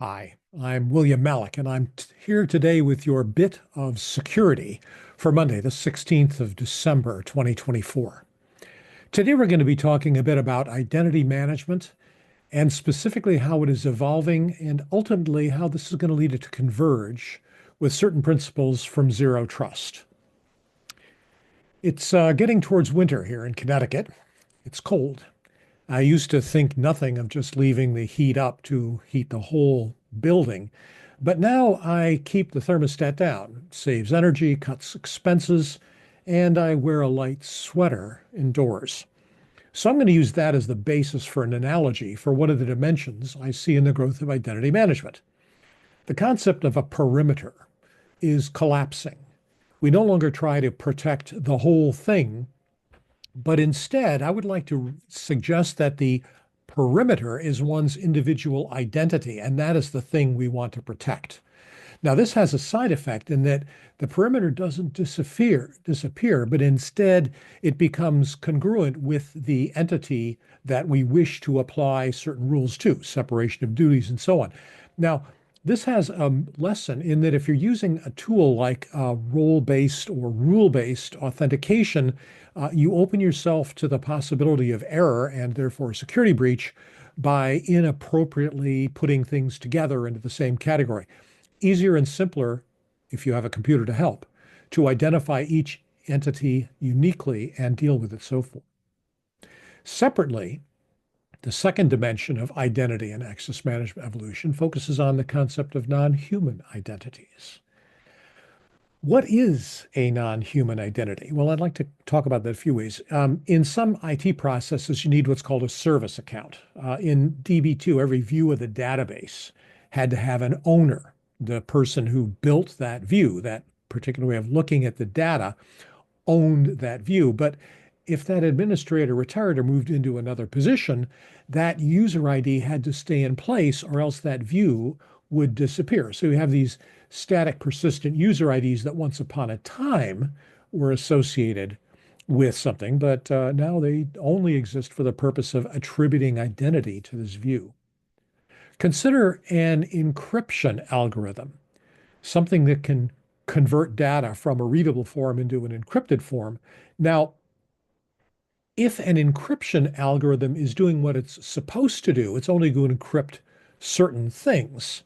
Hi, I'm William Malik, and I'm here today with your bit of security for Monday, the 16th of December, 2024. Today, we're going to be talking a bit about identity management and specifically how it is evolving and ultimately how this is going to lead it to converge with certain principles from zero trust. It's getting towards winter here in Connecticut. It's cold. I used to think nothing of just leaving the heat up to heat the whole building. But now I keep the thermostat down, saves energy, cuts expenses, and I wear a light sweater indoors. So I'm going to use that as the basis for an analogy for one of the dimensions I see in the growth of identity management. The concept of a perimeter is collapsing. We no longer try to protect the whole thing, but instead, I would like to suggest that the perimeter is one's individual identity, and that is the thing we want to protect. Now, this has a side effect in that the perimeter doesn't disappear, but instead it becomes congruent with the entity that we wish to apply certain rules to, separation of duties and so on. Now, this has a lesson in that if you're using a tool like role-based or rule-based authentication, you open yourself to the possibility of error and therefore security breach by inappropriately putting things together into the same category. Easier and simpler, if you have a computer to help, to identify each entity uniquely and deal with it so forth. Separately, the second dimension of identity and access management evolution focuses on the concept of non-human identities. What is a non-human identity? Well, I'd like to talk about that a few ways. In some IT processes, you need what's called a service account. In DB2, every view of the database had to have an owner. The person who built that view, that particular way of looking at the data, owned that view. But if that administrator retired or moved into another position, that user ID had to stay in place or else that view would disappear. So you have these static persistent user IDs that once upon a time were associated with something, but now they only exist for the purpose of attributing identity to this view. Consider an encryption algorithm, something that can convert data from a readable form into an encrypted form. Now, if an encryption algorithm is doing what it's supposed to do, it's only going to encrypt certain things.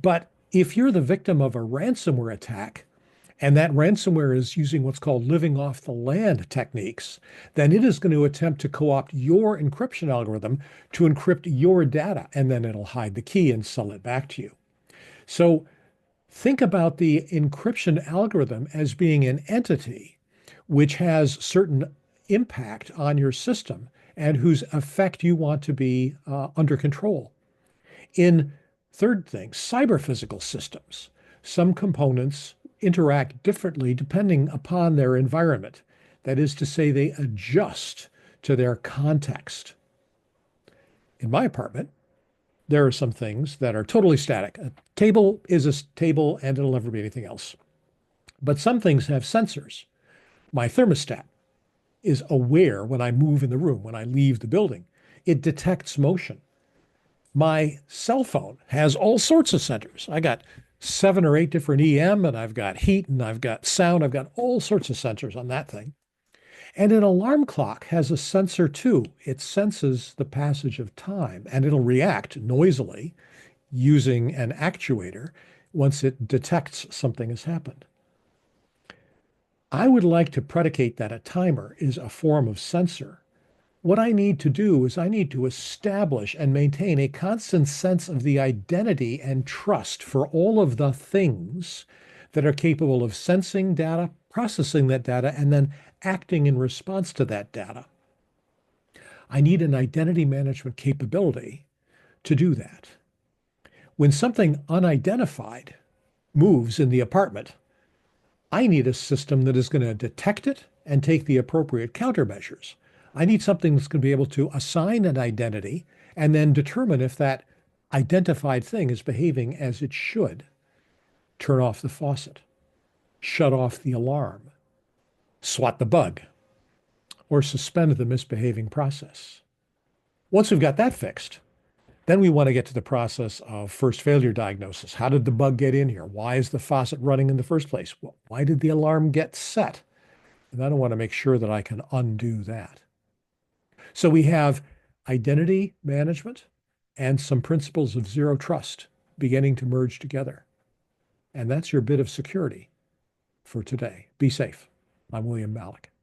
But if you're the victim of a ransomware attack, and that ransomware is using what's called living off the land techniques, then it is going to attempt to co-opt your encryption algorithm to encrypt your data, and then it'll hide the key and sell it back to you. So think about the encryption algorithm as being an entity which has certain impact on your system and whose effect you want to be under control. In third thing, cyber physical systems, some components interact differently depending upon their environment. That is to say, they adjust to their context. In my apartment, there are some things that are totally static. A table is a table and it'll never be anything else. But some things have sensors. My thermostat is aware when I move in the room, when I leave the building. It detects motion. My cell phone has all sorts of sensors. I got 7 or 8 different EM, and I've got heat, and I've got sound. I've got all sorts of sensors on that thing. And an alarm clock has a sensor too. It senses the passage of time, and it'll react noisily using an actuator once it detects something has happened. I would like to predicate that a timer is a form of sensor. What I need to do is I need to establish and maintain a constant sense of the identity and trust for all of the things that are capable of sensing data, processing that data, and then acting in response to that data. I need an identity management capability to do that. When something unidentified moves in the apartment, I need a system that is going to detect it and take the appropriate countermeasures. I need something that's going to be able to assign an identity and then determine if that identified thing is behaving as it should. Turn off the faucet, shut off the alarm, swat the bug, or suspend the misbehaving process. Once we've got that fixed, Then we want to get to the process of first failure diagnosis. How did the bug get in here? Why is the faucet running in the first place? Why did the alarm get set? And then I want to make sure that I can undo that. So we have identity management and some principles of zero trust beginning to merge together. And that's your bit of security for today. Be safe. I'm William Malik.